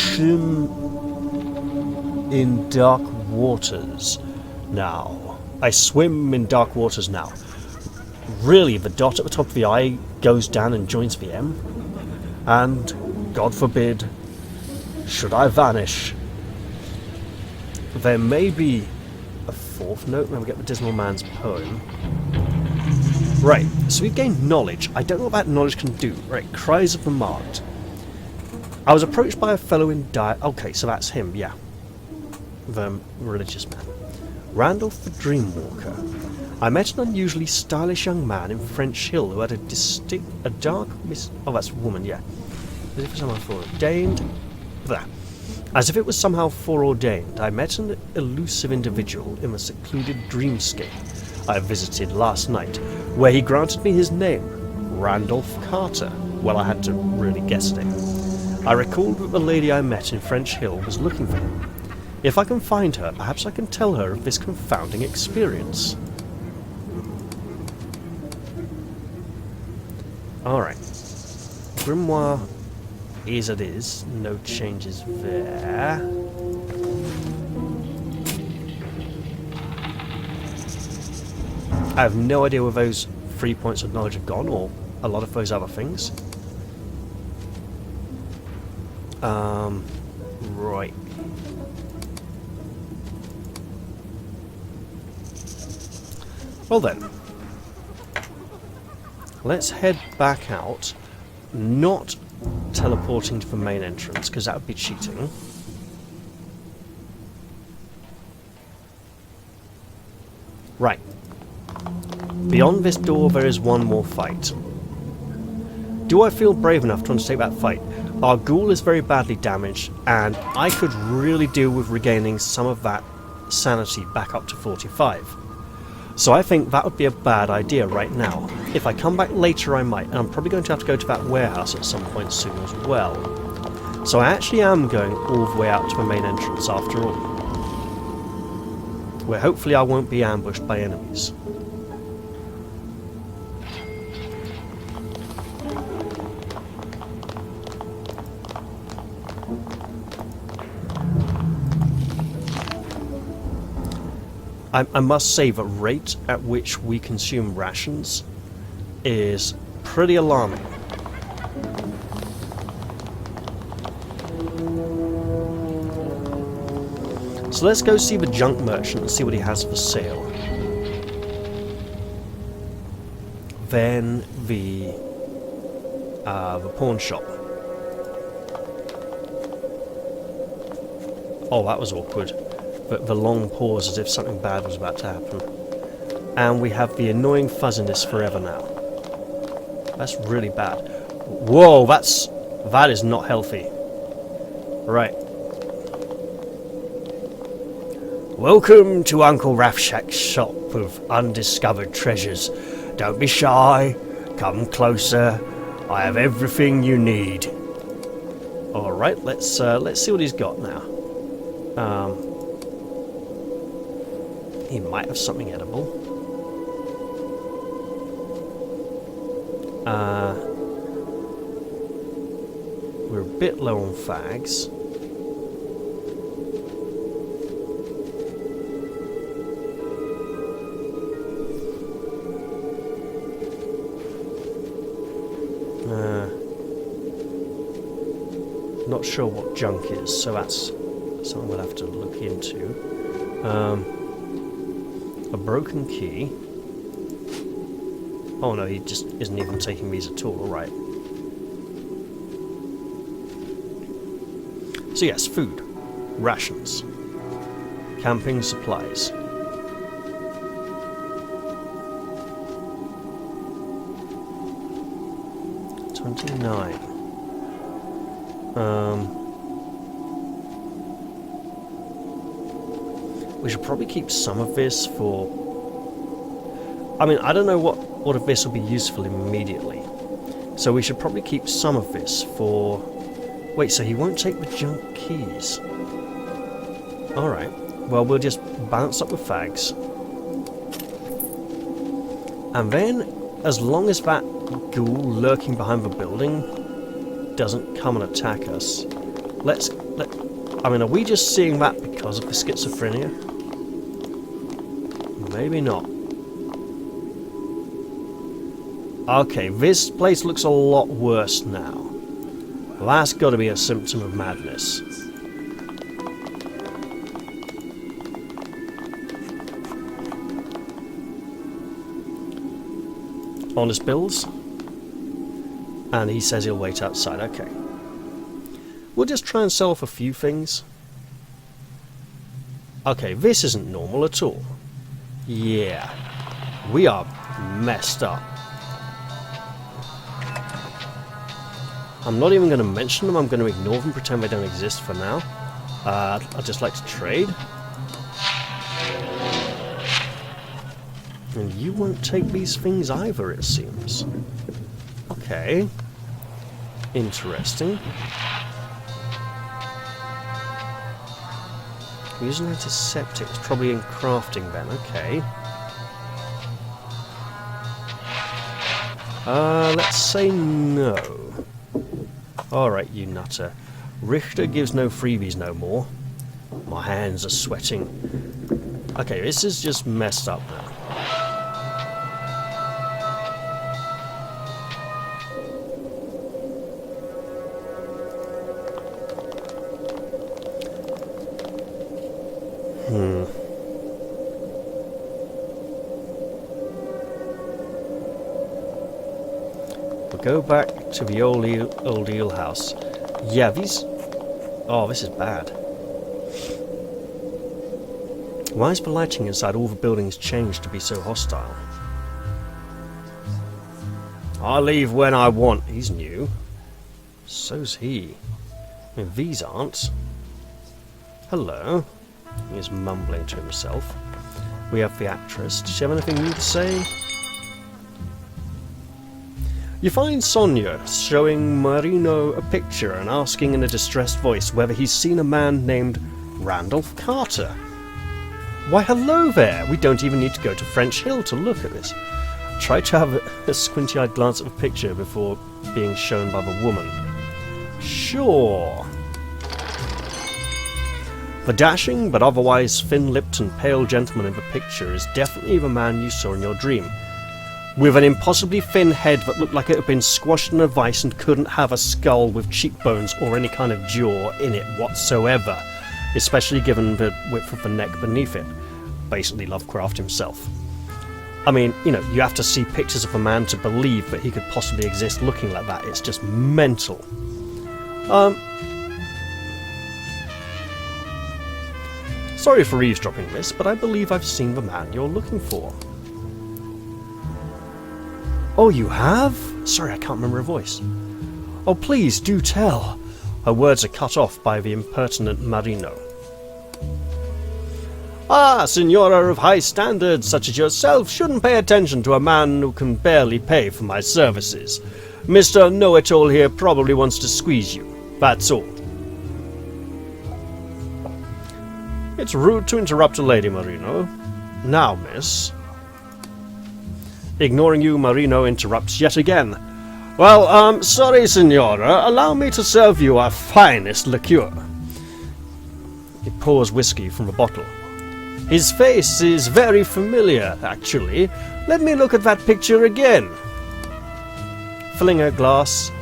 in dark waters now. I swim in dark waters now. Really, the dot at the top of the I goes down and joins the M? And, God forbid, should I vanish, there may be a 4th note when we get the Dismal Man's poem. Right, so we've gained knowledge. I don't know what that knowledge can do. Right, Cries of the Marked. I was approached by a fellow in okay, so that's him, yeah. The religious man. Randolph the Dreamwalker. I met an unusually stylish young man in French Hill who had a dark oh, that's a woman, yeah. As if it was somehow foreordained. There. As if it was somehow foreordained, I met an elusive individual in the secluded dreamscape I visited last night, where he granted me his name, Randolph Carter. Well, I had to really guess it. I recalled that the lady I met in French Hill was looking for him. If I can find her, perhaps I can tell her of this confounding experience. Alright. Grimoire is it is. No changes there. I have no idea where those 3 points of knowledge have gone, or a lot of those other things. Right. Well then. Let's head back out. Not teleporting to the main entrance, because that would be cheating. Right. Beyond this door there is one more fight. Do I feel brave enough to undertake that fight? Our ghoul is very badly damaged, and I could really do with regaining some of that sanity back up to 45. So I think that would be a bad idea right now. If I come back later I might, and I'm probably going to have to go to that warehouse at some point soon as well. So I actually am going all the way out to the main entrance after all. Where hopefully I won't be ambushed by enemies. I must say the rate at which we consume rations is pretty alarming. So let's go see the junk merchant and see what he has for sale. Then the pawn shop. Oh, that was awkward. The long pause as if something bad was about to happen. And we have the annoying fuzziness forever now. That's really bad. Whoa, that is not healthy. Right. Welcome to Uncle Rafshak's shop of undiscovered treasures. Don't be shy. Come closer. I have everything you need. All right, let's see what he's got now. He might have something edible. We're a bit low on fags. Not sure what junk is, so that's something we'll have to look into. A broken key. Oh no, he just isn't even taking these at all. Alright. So yes, food. Rations. Camping supplies. $29. We should probably keep some of this for... I mean, I don't know what of this will be useful immediately. So we should probably keep some of this for... Wait, so he won't take the junk keys? Alright. Well, we'll just bounce up the fags. And then, as long as that ghoul lurking behind the building doesn't come and attack us, I mean, are we just seeing that because of the schizophrenia? Maybe not. Okay, this place looks a lot worse now. Well, that's got to be a symptom of madness. Honest bills? And he says he'll wait outside. Okay. We'll just try and sell off a few things. Okay, this isn't normal at all. Yeah. We are messed up. I'm not even going to mention them. I'm going to ignore them, pretend they don't exist for now. I'd just like to trade. And you won't take these things either, it seems. Okay. Interesting. Using antiseptic. It's probably in crafting then. Okay. Let's say no. Alright, you nutter. Richter gives no freebies no more. My hands are sweating. Okay, this is just messed up now. We'll go back to the old eel house. Yeah, these... Oh, this is bad. Why is the lighting inside all the buildings changed to be so hostile? I leave when I want. He's new. So's he. I mean, these aren't. Hello. He's mumbling to himself. We have the actress. Does she have anything new to say? You find Sonia showing Marino a picture and asking in a distressed voice whether he's seen a man named Randolph Carter. Why, hello there! We don't even need to go to French Hill to look at this. Try to have a squinty-eyed glance at the picture before being shown by the woman. Sure. The dashing but otherwise thin-lipped and pale gentleman in the picture is definitely the man you saw in your dream. With an impossibly thin head that looked like it had been squashed in a vice and couldn't have a skull with cheekbones or any kind of jaw in it whatsoever, especially given the width of the neck beneath it. Basically Lovecraft himself. I mean, you know, you have to see pictures of a man to believe that he could possibly exist looking like that. It's just mental. Sorry for eavesdropping, miss, but I believe I've seen the man you're looking for. Oh, you have? Sorry, I can't remember her voice. Oh, please, do tell. Her words are cut off by the impertinent Marino. Ah, Signora of high standards such as yourself shouldn't pay attention to a man who can barely pay for my services. Mr. Know-It-All here probably wants to squeeze you. That's all. It's rude to interrupt a lady, Marino. Now, miss... Ignoring you, Marino interrupts yet again. Well, sorry, Signora. Allow me to serve you our finest liqueur. He pours whiskey from a bottle. His face is very familiar, actually. Let me look at that picture again. Filling her glass,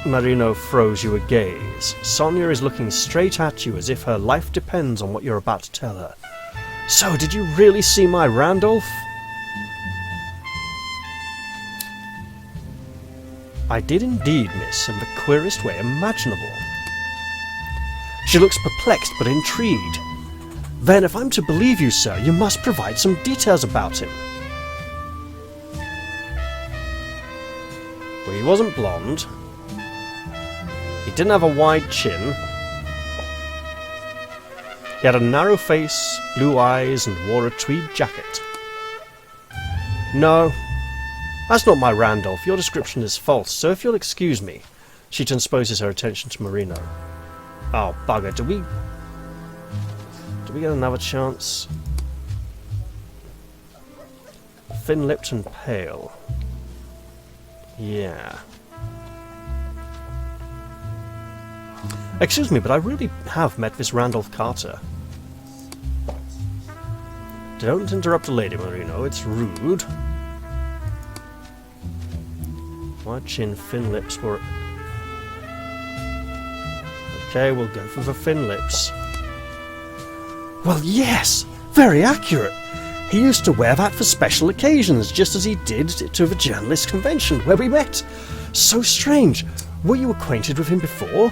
Marino throws you a gaze. Sonia is looking straight at you as if her life depends on what you're about to tell her. So, did you really see my Randolph? I did indeed, miss, in the queerest way imaginable. She looks perplexed but intrigued. Then, if I'm to believe you, sir, you must provide some details about him. Well, he wasn't blonde. He didn't have a wide chin. He had a narrow face, blue eyes, and wore a tweed jacket. No. That's not my Randolph. Your description is false, so if you'll excuse me. She transposes her attention to Marino. Oh, bugger. Do we get another chance? Thin-lipped and pale. Yeah. Excuse me, but I really have met this Randolph Carter. Don't interrupt a lady, Marino. It's rude. Wide chin, thin lips were... Okay, we'll go for the thin lips. Well, yes! Very accurate! He used to wear that for special occasions, just as he did to the journalist convention where we met. So strange. Were you acquainted with him before?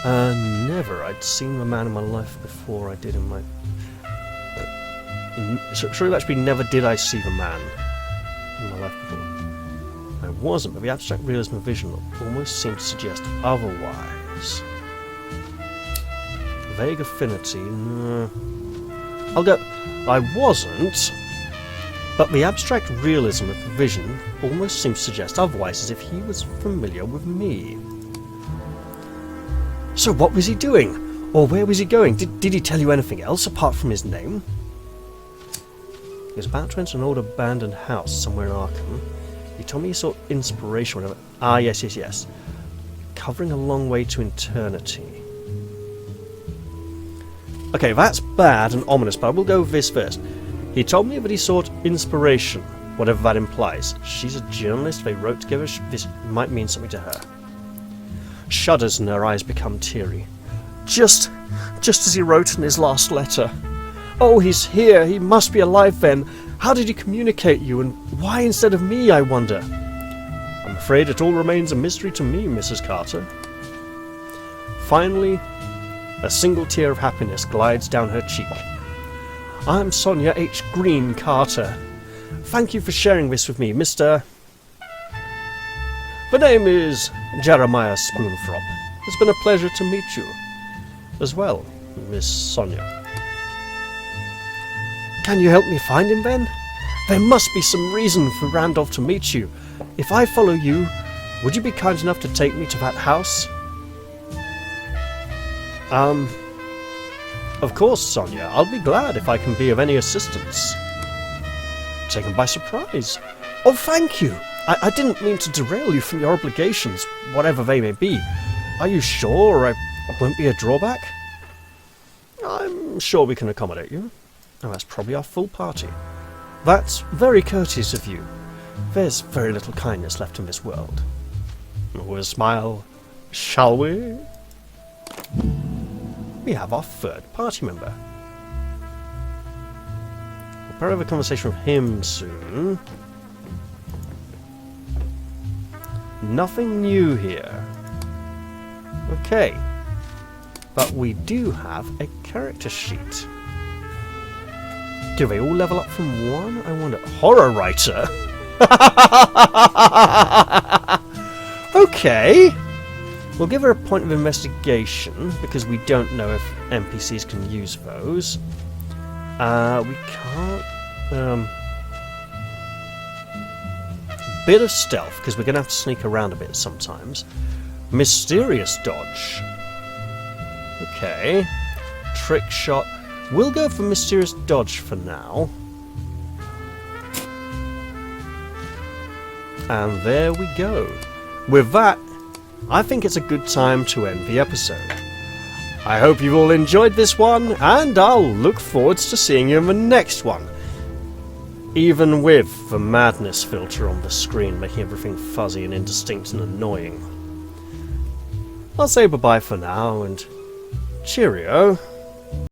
Never. I'd seen the man in my life before I did in my... Surely that should be never did I see the man in my life before. I wasn't, but the abstract realism of vision almost seemed to suggest otherwise. Vague affinity, no. I'll go... I wasn't, but the abstract realism of the vision almost seemed to suggest otherwise, as if he was familiar with me. So what was he doing? Or where was he going? Did he tell you anything else apart from his name? He was about to enter an old abandoned house somewhere in Arkham. He told me he sought inspiration, whatever. Ah, yes. Covering a long way to eternity. Okay, that's bad and ominous, but I will go with this first. He told me that he sought inspiration, whatever that implies. She's a journalist, they wrote together, this might mean something to her. Shudders and her eyes become teary. Just as he wrote in his last letter. Oh, he's here, he must be alive then. How did he communicate you, and why instead of me, I wonder? I'm afraid it all remains a mystery to me, Mrs. Carter. Finally, a single tear of happiness glides down her cheek. I'm Sonia H. Green Carter. Thank you for sharing this with me, Mr. The name is Jeremiah Spoonfrop. It's been a pleasure to meet you. As well, Miss Sonia. Can you help me find him then? There must be some reason for Randolph to meet you. If I follow you, would you be kind enough to take me to that house? Of course, Sonia. I'll be glad if I can be of any assistance. Taken by surprise. Oh, thank you. I didn't mean to derail you from your obligations, whatever they may be. Are you sure I won't be a drawback? I'm sure we can accommodate you. Oh, that's probably our full party. That's very courteous of you. There's very little kindness left in this world. We'll smile, shall we? We have our third party member. We'll probably have a conversation with him soon. Nothing new here. Okay. But we do have a character sheet. Do they all level up from 1? I wonder. Horror writer? Okay. We'll give her a point of investigation, because we don't know if NPCs can use those. We can't... bit of stealth, because we're going to have to sneak around a bit sometimes. Mysterious dodge. Okay. Trick shot. We'll go for mysterious dodge for now. And there we go. With that, I think it's a good time to end the episode. I hope you've all enjoyed this one, and I'll look forward to seeing you in the next one. Even with the madness filter on the screen making everything fuzzy and indistinct and annoying. I'll say bye-bye for now, and cheerio.